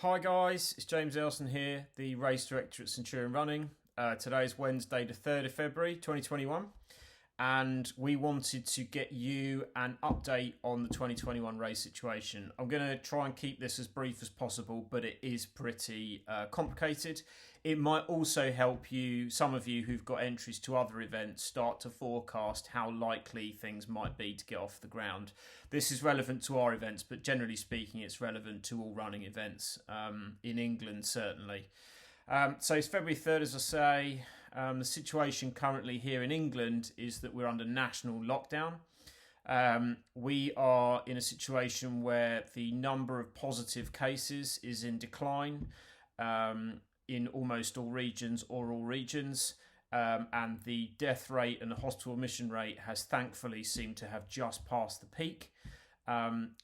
Hi guys, it's James Elson here, the race director at Centurion Running. Today is Wednesday the 3rd of February 2021 and we wanted to get you an update on the 2021 race situation. I'm going to try and keep this as brief as possible, but it is pretty complicated. It might also help you, some of you who've got entries to other events, start to forecast how likely things might be to get off the ground. This is relevant to our events, but generally speaking, it's relevant to all running events in England, certainly. So it's February 3rd, as I say. The situation currently here in England is that we're under national lockdown. We are in a situation where the number of positive cases is in decline in almost all regions or all regions. And the death rate and the hospital admission rate has thankfully seemed to have just passed the peak.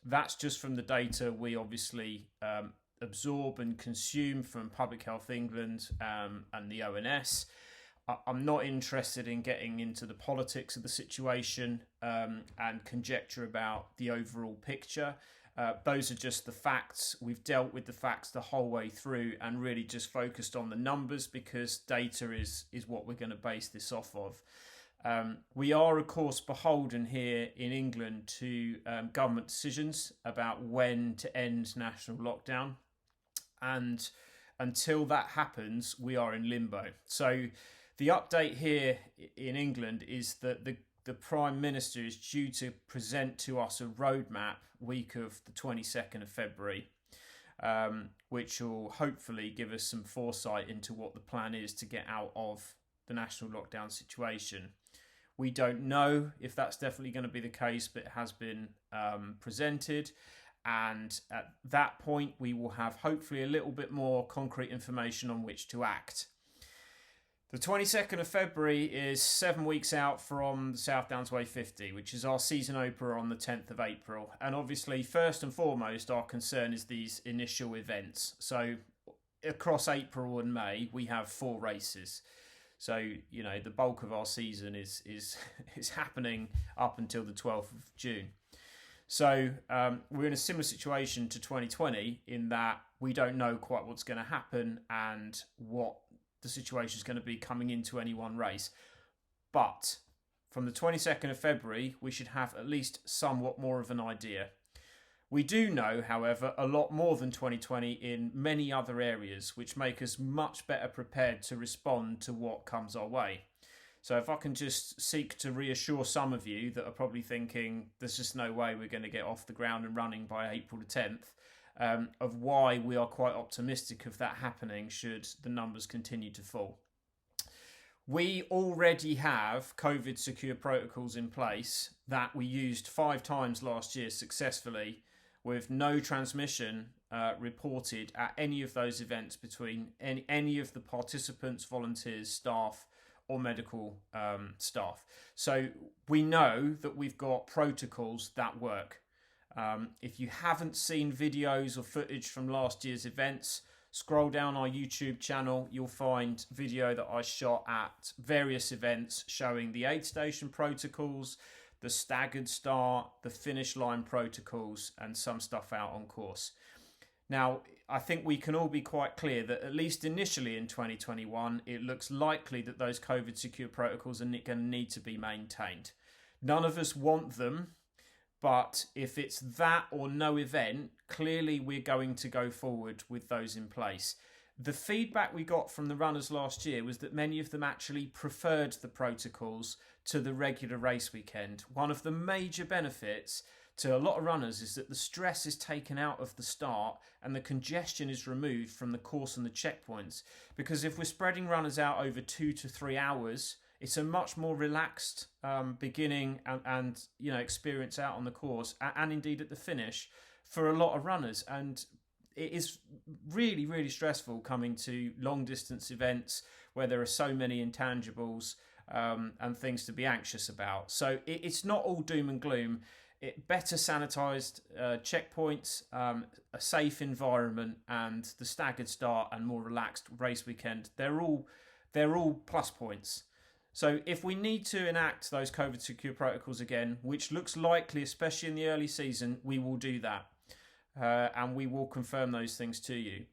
That's just from the data we obviously absorb and consume from Public Health England and the ONS. I'm not interested in getting into the politics of the situation and conjecture about the overall picture. Those are just the facts. We've dealt with the facts the whole way through and really just focused on the numbers because data is what we're going to base this off of. We are, of course, beholden here in England to government decisions about when to end national lockdown. And until that happens, we are in limbo. So the update here in England is that the Prime Minister is due to present to us a roadmap week of the 22nd of February, which will hopefully give us some foresight into what the plan is to get out of the national lockdown situation. We don't know if that's definitely going to be the case, but it has been presented. And at that point, we will have hopefully a little bit more concrete information on which to act. The 22nd of February is 7 weeks out from the South Downs Way 50, which is our season opener on the 10th of April. And obviously, first and foremost, our concern is these initial events. So across April and May, we have 4 races. So, you know, the bulk of our season is happening up until the 12th of June. So we're in a similar situation to 2020 in that we don't know quite what's going to happen and what the situation is going to be coming into any one race. But from the 22nd of February, we should have at least somewhat more of an idea. We do know, however, a lot more than 2020 in many other areas, which make us much better prepared to respond to what comes our way. So if I can just seek to reassure some of you that are probably thinking there's just no way we're going to get off the ground and running by April the 10th, of why we are quite optimistic of that happening should the numbers continue to fall. We already have COVID secure protocols in place that we used 5 times last year successfully with no transmission reported at any of those events between any of the participants, volunteers, staff or medical staff. So we know that we've got protocols that work. If you haven't seen videos or footage from last year's events, scroll down our YouTube channel. You'll find video that I shot at various events showing the aid station protocols, the staggered start, the finish line protocols, and some stuff out on course. Now, I think we can all be quite clear that at least initially in 2021, it looks likely that those COVID secure protocols are going to need to be maintained. None of us want them, but if it's that or no event, clearly we're going to go forward with those in place. The feedback we got from the runners last year was that many of them actually preferred the protocols to the regular race weekend. One of the major benefits to a lot of runners is that the stress is taken out of the start and the congestion is removed from the course and the checkpoints. Because if we're spreading runners out over 2 to 3 hours, it's a much more relaxed beginning and experience out on the course and indeed at the finish for a lot of runners. And it is really, really stressful coming to long distance events where there are so many intangibles and things to be anxious about. So it's not all doom and gloom. Better sanitised checkpoints, a safe environment, and the staggered start and more relaxed race weekend. They're all plus points. So if we need to enact those COVID secure protocols again, which looks likely, especially in the early season, we will do that. and we will confirm those things to you.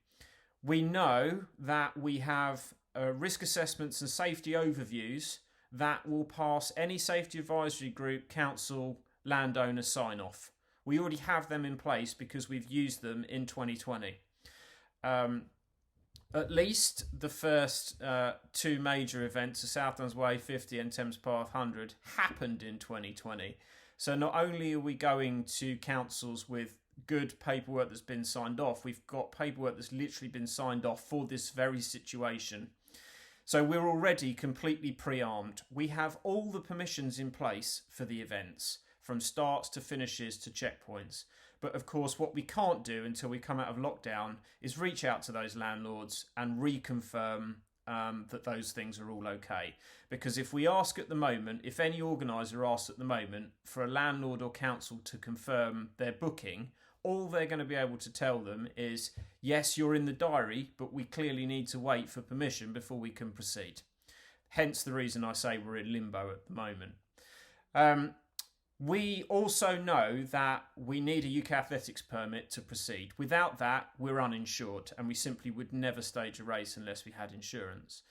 We know that we have risk assessments and safety overviews that will pass any safety advisory group, council, landowner sign off. We already have them in place because we've used them in 2020. At least the first two major events, the South Downs Way 50 and Thames Path 100, happened in 2020. So not only are we going to councils with good paperwork that's been signed off, we've got paperwork that's literally been signed off for this very situation. So we're already completely pre-armed. We have all the permissions in place for the events, from starts to finishes to checkpoints. But of course, what we can't do until we come out of lockdown is reach out to those landlords and reconfirm that those things are all okay. Because if we ask at the moment, if any organiser asks at the moment for a landlord or council to confirm their booking, all they're going to be able to tell them is, yes, you're in the diary, but we clearly need to wait for permission before we can proceed. Hence the reason I say we're in limbo at the moment. We also know that we need a UK athletics permit to proceed. Without that, we're uninsured, and we simply would never stage a race unless we had insurance.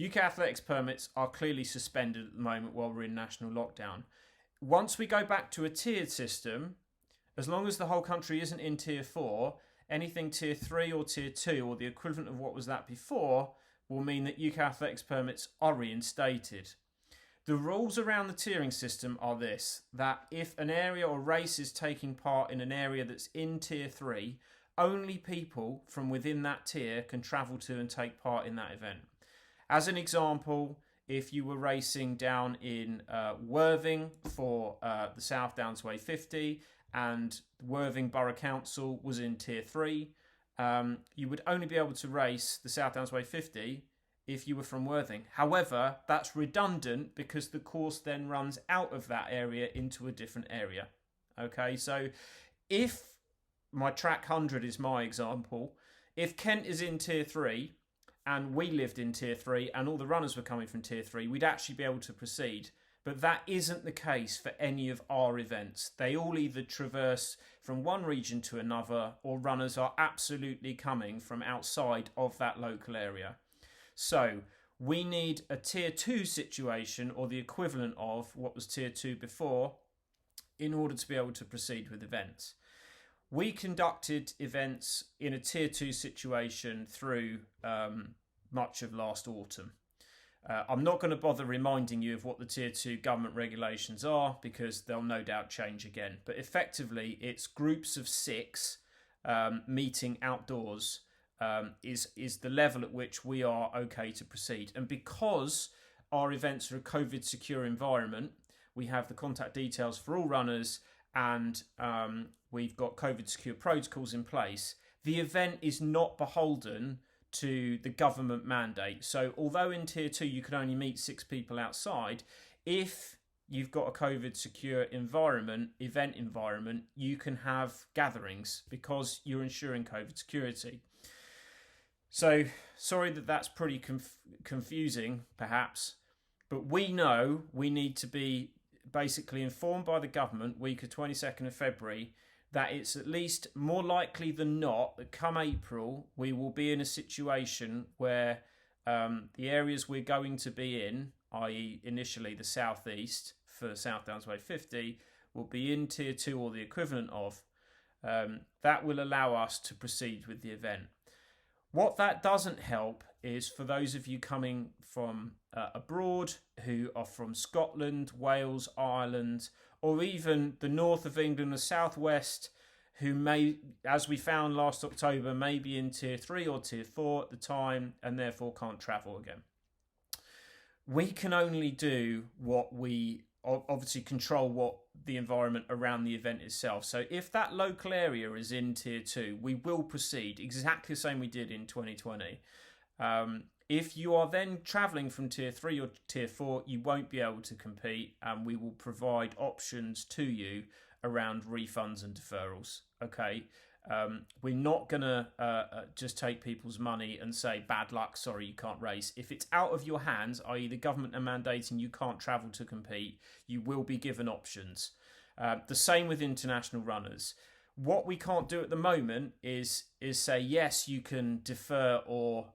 UK athletics permits are clearly suspended at the moment while we're in national lockdown. Once we go back to a tiered system, as long as the whole country isn't in tier 4, anything tier 3 or tier 2 or the equivalent of what was that before will mean that UK athletics permits are reinstated. The rules around the tiering system are this, that if an area or race is taking part in an area that's in tier 3, only people from within that tier can travel to and take part in that event. As an example, if you were racing down in Worthing for the South Downs Way 50 and Worthing Borough Council was in tier 3, you would only be able to race the South Downs Way 50 if you were from Worthing. However, that's redundant because the course then runs out of that area into a different area. Okay, so if my track 100 is my example, if Kent is in tier 3 and we lived in tier 3 and all the runners were coming from tier 3, we'd actually be able to proceed. But that isn't the case for any of our events. They all either traverse from one region to another, or runners are absolutely coming from outside of that local area. So we need a tier 2 situation, or the equivalent of what was tier 2 before, in order to be able to proceed with events. We conducted events in a tier 2 situation through much of last autumn. I'm not going to bother reminding you of what the tier 2 government regulations are because they'll no doubt change again. But effectively, it's groups of 6 meeting outdoors is the level at which we are okay to proceed. And because our events are a COVID secure environment, we have the contact details for all runners and we've got COVID secure protocols in place. The event is not beholden to the government mandate. So although in tier 2 you can only meet 6 people outside, if you've got a COVID secure event environment, you can have gatherings because you're ensuring COVID security. So sorry that that's pretty confusing perhaps, but we know we need to be basically informed by the government week of 22nd of February that it's at least more likely than not that come April we will be in a situation where the areas we're going to be in, i.e. initially the southeast for South Downs Way 50, will be in tier 2 or the equivalent of. That will allow us to proceed with the event. What that doesn't help is for those of you coming from abroad who are from Scotland, Wales, Ireland, or even the north of England, the southwest, who may, as we found last October, may be in tier 3 or tier 4 at the time and therefore can't travel again. We can only do what we obviously control, what the environment around the event itself. So if that local area is in tier 2, we will proceed exactly the same we did in 2020. If you are then travelling from tier 3 or tier 4, you won't be able to compete, and we will provide options to you around refunds and deferrals. Okay, we're not going to just take people's money and say, bad luck, sorry, you can't race. If it's out of your hands, i.e. the government are mandating you can't travel to compete, you will be given options. The same with international runners. What we can't do at the moment is say yes, you can defer or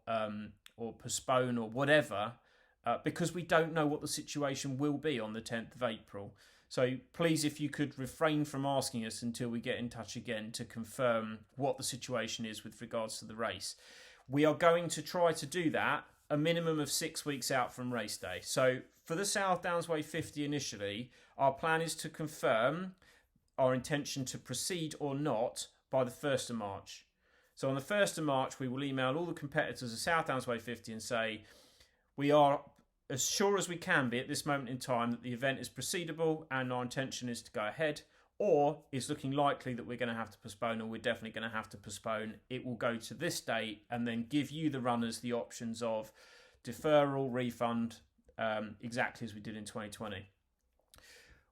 postpone or whatever, because we don't know what the situation will be on the 10th of April. So please, if you could refrain from asking us until we get in touch again to confirm what the situation is with regards to the race. We are going to try to do that a minimum of 6 weeks out from race day. So for the South Downs Way 50 initially, our plan is to confirm our intention to proceed or not by the 1st of March. So on the 1st of March, we will email all the competitors of South Downs Way 50 and say, we are as sure as we can be at this moment in time that the event is proceedable and our intention is to go ahead, or it's looking likely that we're going to have to postpone, or we're definitely going to have to postpone. It will go to this date and then give you, the runners, the options of deferral, refund, exactly as we did in 2020.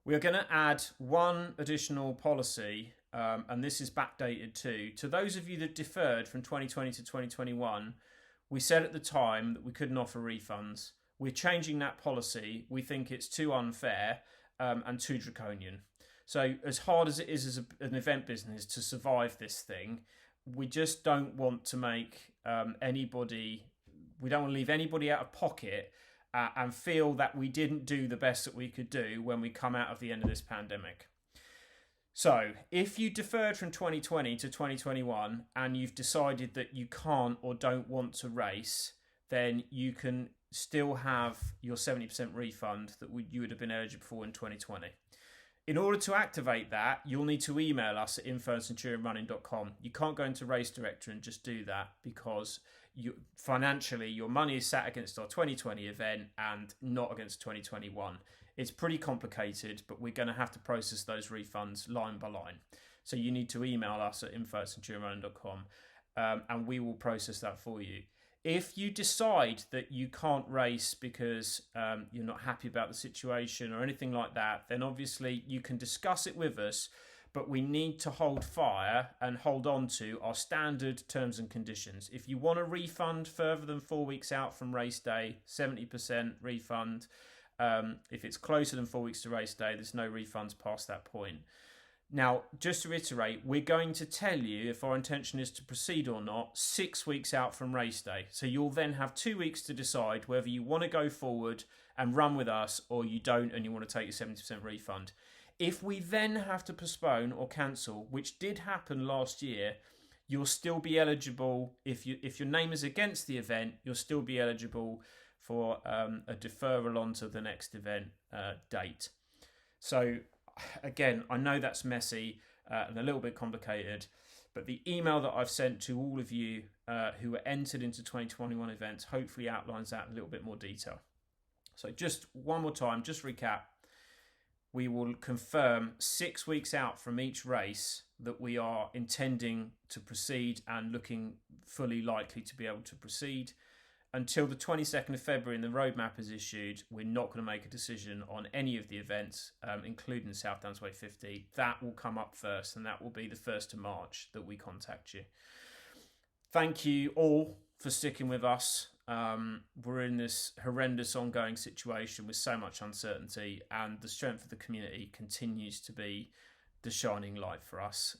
We are going to add one additional policy, and this is backdated too. To those of you that deferred from 2020 to 2021, we said at the time that we couldn't offer refunds. We're changing that policy. We think it's too unfair and too draconian. So as hard as it is as an event business to survive this thing, we just don't want to make we don't want to leave anybody out of pocket and feel that we didn't do the best that we could do when we come out of the end of this pandemic. So if you deferred from 2020 to 2021 and you've decided that you can't or don't want to race, then you can still have your 70% refund that you would have been eligible for in 2020. In order to activate that, you'll need to email us at info@centurionrunning.com. You can't go into Race Director and just do that, because financially your money is sat against our 2020 event and not against 2021. It's pretty complicated, but we're going to have to process those refunds line by line. So you need to email us at info@centurionrunning.com, and we will process that for you. If you decide that you can't race because you're not happy about the situation or anything like that, then obviously you can discuss it with us, but we need to hold fire and hold on to our standard terms and conditions. If you want a refund further than 4 weeks out from race day, 70% refund. If it's closer than 4 weeks to race day, there's no refunds past that point. Now, just to reiterate, we're going to tell you if our intention is to proceed or not 6 weeks out from race day. So you'll then have 2 weeks to decide whether you want to go forward and run with us or you don't and you want to take your 70% refund. If we then have to postpone or cancel, which did happen last year, you'll still be eligible. If your name is against the event, you'll still be eligible for a deferral onto the next event date. So again, I know that's messy and a little bit complicated, but the email that I've sent to all of you who were entered into 2021 events hopefully outlines that in a little bit more detail. So just one more time, just recap. We will confirm 6 weeks out from each race that we are intending to proceed and looking fully likely to be able to proceed. Until the 22nd of February and the roadmap is issued, we're not going to make a decision on any of the events, including the South Downs Way 50. That will come up first, and that will be the 1st of March that we contact you. Thank you all for sticking with us. We're in this horrendous ongoing situation with so much uncertainty, and the strength of the community continues to be the shining light for us.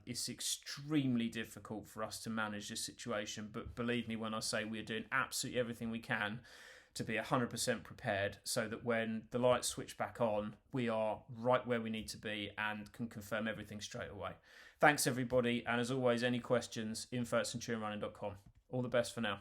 It's extremely difficult for us to manage this situation, but believe me when I say we're doing absolutely everything we can to be 100% prepared so that when the lights switch back on, we are right where we need to be and can confirm everything straight away. Thanks everybody, and as always, any questions, info@centurionrunning.com. All the best for now.